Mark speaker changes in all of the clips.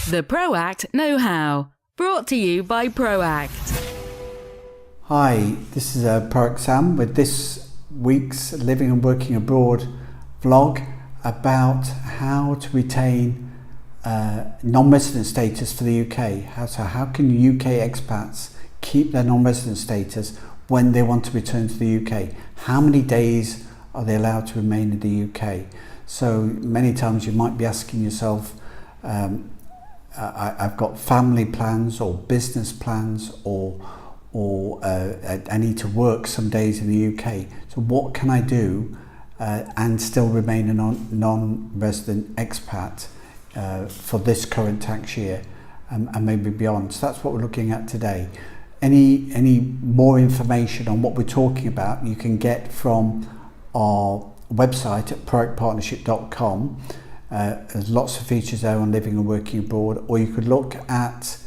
Speaker 1: The ProACT Know-How, brought to you by ProACT.
Speaker 2: Hi, this is ProACT Sam with this week's Living and Working Abroad vlog about how to retain non-resident status for the UK. How can UK expats keep their non-resident status when they want to return to the UK? How many days are they allowed to remain in the UK? So many times you might be asking yourself, I've got family plans or business plans or I need to work some days in the UK. So what can I do and still remain a non-resident expat for this current tax year and maybe beyond? So that's what we're looking at today. Any more information on what we're talking about you can get from our website at proactpartnership.com. There's lots of features there on living and working abroad, or you could look at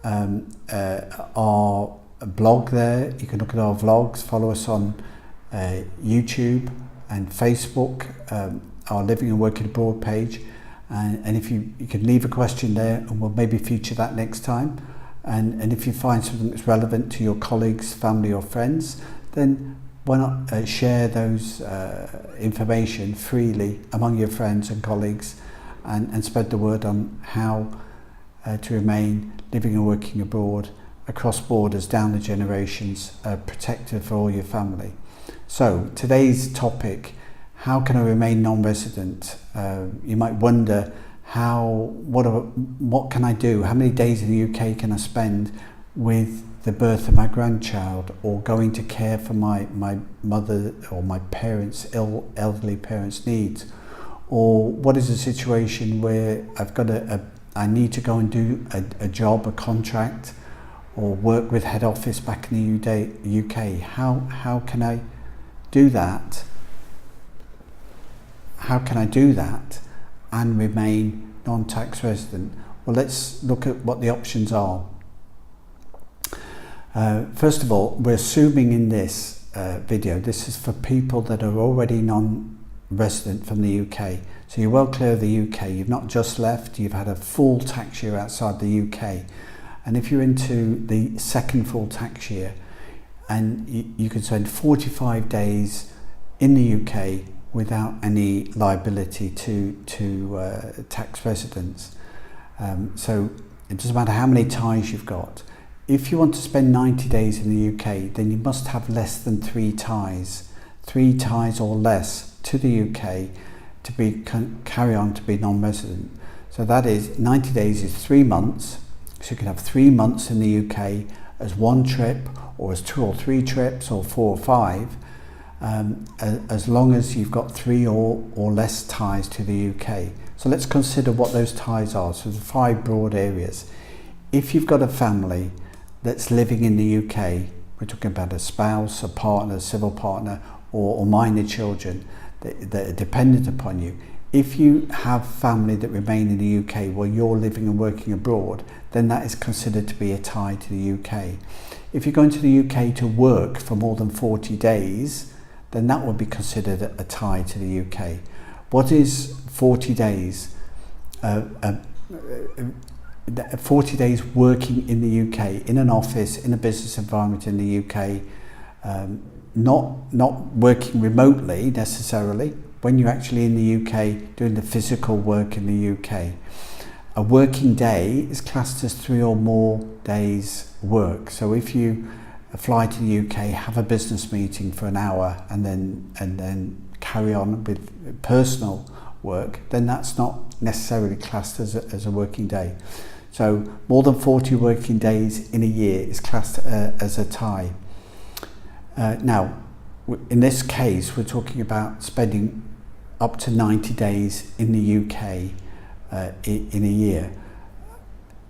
Speaker 2: our blog there. You can look at our vlogs, follow us on YouTube and Facebook, our living and working abroad page, and if you can leave a question there and we'll maybe feature that next time, and if you find something that's relevant to your colleagues, family or friends, then why not share those information freely among your friends and colleagues and spread the word on how to remain living and working abroad across borders down the generations, protected for all your family. So today's topic, how can I remain non-resident? You might wonder, what can I do? How many days in the UK can I spend with the birth of my grandchild, or going to care for my mother or my parents, elderly parents' needs? Or what is a situation where I need to go and do a job, a contract, or work with head office back in the UK? How can I do that? How can I do that and remain non-tax resident? Well, let's look at what the options are. First of all, we're assuming in this video, this is for people that are already non-resident from the UK. So you're well clear of the UK, you've not just left, you've had a full tax year outside the UK. And if you're into the second full tax year, and you can spend 45 days in the UK without any liability to tax residents. So it doesn't matter how many ties you've got. If you want to spend 90 days in the UK, then you must have less than 3 ties or less to the UK to carry on to be non-resident. So that is 90 days is 3 months. So you can have 3 months in the UK as one trip, or as 2 or 3 trips, or 4 or 5, as long as you've got 3 or less ties to the UK. So let's consider what those ties are. So there's 5 broad areas. If you've got a family that's living in the UK, we're talking about a spouse, a partner, a civil partner, or minor children that are dependent upon you. If you have family that remain in the UK while you're living and working abroad, then that is considered to be a tie to the UK. If you're going to the UK to work for more than 40 days, then that would be considered a tie to the UK. What is 40 days? 40 days working in the UK, in an office, in a business environment in the UK, not working remotely necessarily, when you're actually in the UK doing the physical work in the UK. A working day is classed as 3 or more days work. So if you fly to the UK, have a business meeting for an hour and then carry on with personal work, then that's not necessarily classed as a working day. So more than 40 working days in a year is classed as a tie. Now, in this case, we're talking about spending up to 90 days in the UK in a year.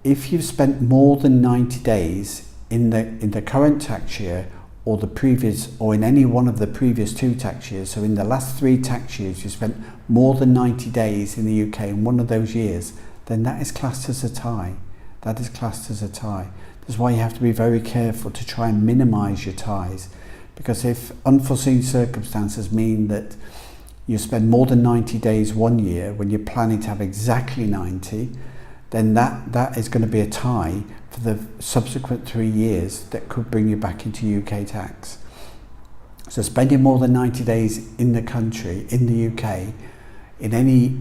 Speaker 2: If you've spent more than 90 days in the current tax year, or the previous, or in any one of the previous 2 tax years, so in the last 3 tax years you spent more than 90 days in the UK in one of those years, then that is classed as a tie. That is classed as a tie. That's why you have to be very careful to try and minimise your ties, because if unforeseen circumstances mean that you spend more than 90 days one year when you're planning to have exactly 90, then that is going to be a tie for the subsequent 3 years that could bring you back into UK tax. So spending more than 90 days in the country, in the UK, in any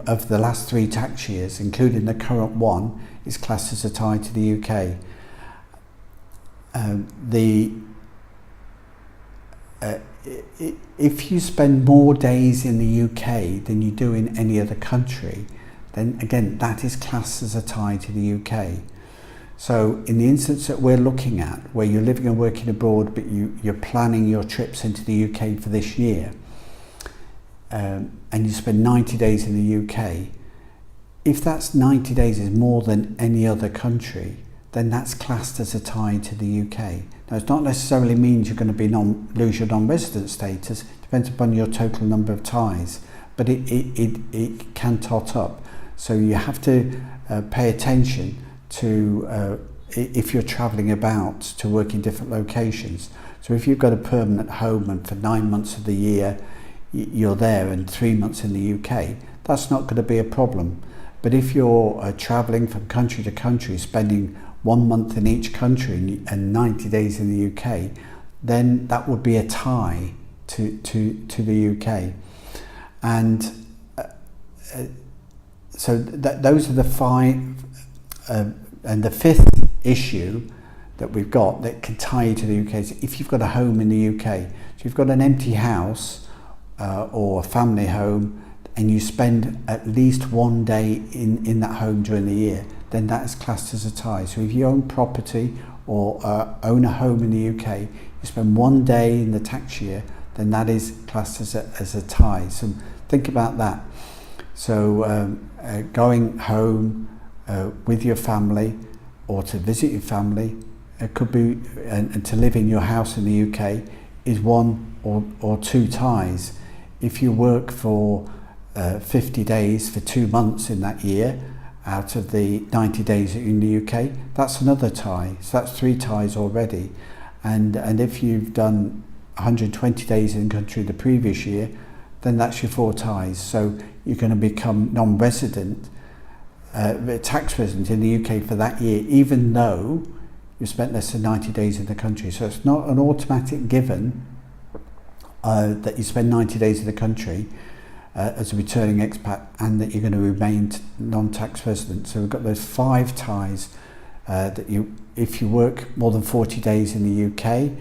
Speaker 2: of the last 3 tax years, including the current one, is classed as a tie to the UK. If you spend more days in the UK than you do in any other country, then again that is classed as a tie to the UK. So in the instance that we're looking at, where you're living and working abroad but you're planning your trips into the UK for this year, and you spend 90 days in the UK, if that's 90 days is more than any other country, then that's classed as a tie to the UK. Now, it's not necessarily means you're going to lose your non-resident status. It depends upon your total number of ties, but it can tot up. So you have to pay attention to if you're travelling about to work in different locations. So if you've got a permanent home and for 9 months of the year you're there and 3 months in the UK, that's not going to be a problem. But if you're travelling from country to country, spending 1 month in each country and 90 days in the UK, then that would be a tie to the UK. And so those are the 5, and the 5th issue that we've got that can tie you to the UK is if you've got a home in the UK. So you've got an empty house or a family home, and you spend at least 1 day in that home during the year, then that is classed as a tie. So if you own property or own a home in the UK, you spend 1 day in the tax year, then that is classed as a tie. So think about that. So going home with your family or to visit your family, it could be, and to live in your house in the UK is 1 or 2 ties. If you work for 50 days for 2 months in that year, out of the 90 days in the UK, that's another tie. So that's 3 ties already. And if you've done 120 days in country the previous year, then that's your 4 ties. So you're going to become non-resident, tax resident in the UK for that year, even though you spent less than 90 days in the country. So it's not an automatic given that you spend 90 days in the country as a returning expat and that you're going to remain non-tax resident. So we've got those 5 ties that if you work more than 40 days in the UK,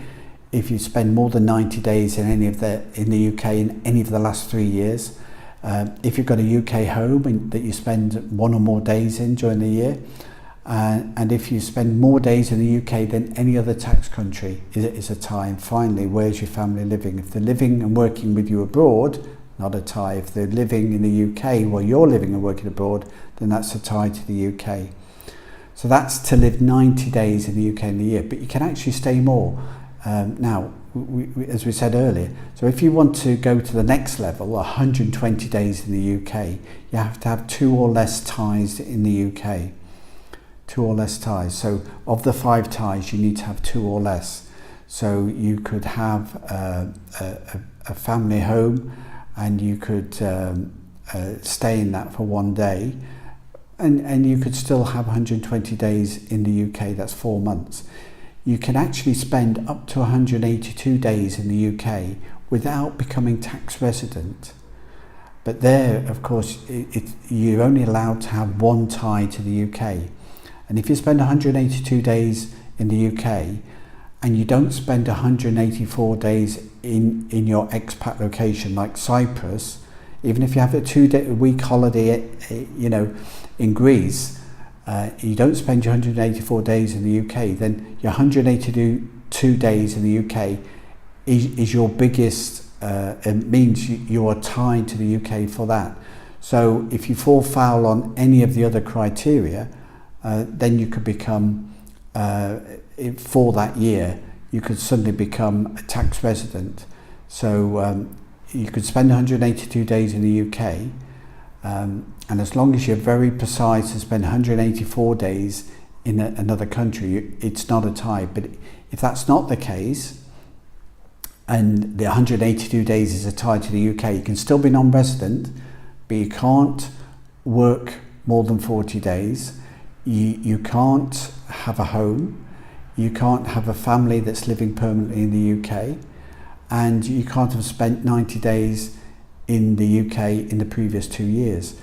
Speaker 2: if you spend more than 90 days in the UK in any of the last 3 years, if you've got a UK home that you spend 1 or more days in during the year, and if you spend more days in the UK than any other tax country is a tie. And finally, where's your family living? If they're living and working with you abroad, not a tie. If they're living in the UK while you're living and working abroad, then that's a tie to the UK. So that's to live 90 days in the UK in the year, but you can actually stay more. Now, as we said earlier, so if you want to go to the next level, 120 days in the UK, you have to have 2 or less ties in the UK. 2 or less ties. So of the 5 ties, you need to have 2 or less. So you could have a family home, and you could stay in that for 1 day, and you could still have 120 days in the UK. That's 4 months. You can actually spend up to 182 days in the UK without becoming tax resident. But there, of course, you're only allowed to have 1 tie to the UK. And if you spend 182 days in the UK and you don't spend 184 days in your expat location like Cyprus, even if you have a 2-week holiday, in Greece, you don't spend your 184 days in the UK, then your 182 days in the UK is your biggest, it means you are tied to the UK for that. So if you fall foul on any of the other criteria, then you could become, for that year, you could suddenly become a tax resident. So you could spend 182 days in the UK, and as long as you're very precise and spend 184 days in another country, it's not a tie. But if that's not the case, and the 182 days is a tie to the UK, you can still be non-resident, but you can't work more than 40 days. You can't have a home, you can't have a family that's living permanently in the UK, and you can't have spent 90 days in the UK in the previous 2 years.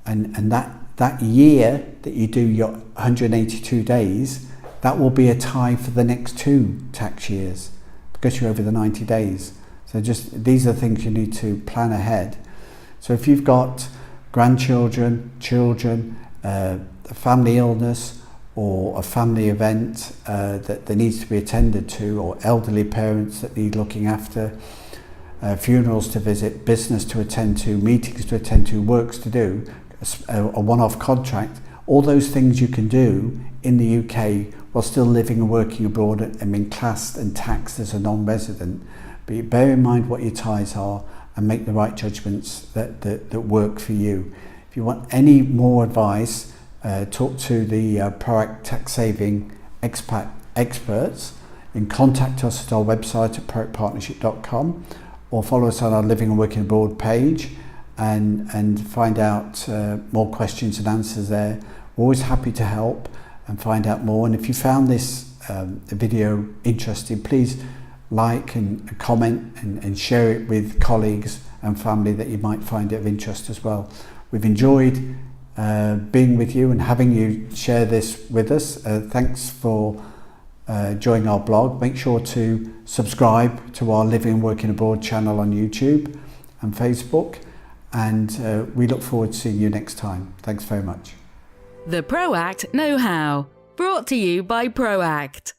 Speaker 2: And that year that you do your 182 days, that will be a tie for the next 2 tax years because you're over the 90 days. So just these are things you need to plan ahead. So if you've got grandchildren, children, a family illness or a family event that needs to be attended to, or elderly parents that need looking after, funerals to visit, business to attend to, meetings to attend to, works to do, a one-off contract, all those things you can do in the UK while still living and working abroad and being classed and taxed as a non-resident. But bear in mind what your ties are and make the right judgments that work for you. If you want any more advice, talk to the ProACT Tax Saving Expat experts, and contact us at our website at proactpartnership.com, or follow us on our Living and Working Abroad page and find out more questions and answers there. We're always happy to help and find out more. And if you found this video interesting, please like and comment and share it with colleagues and family that you might find it of interest as well. We've enjoyed being with you and having you share this with us. Thanks for joining our blog. Make sure to subscribe to our Living and Working Abroad channel on YouTube and Facebook, and we look forward to seeing you next time. Thanks very much.
Speaker 1: The ProACT Know-How, brought to you by ProACT.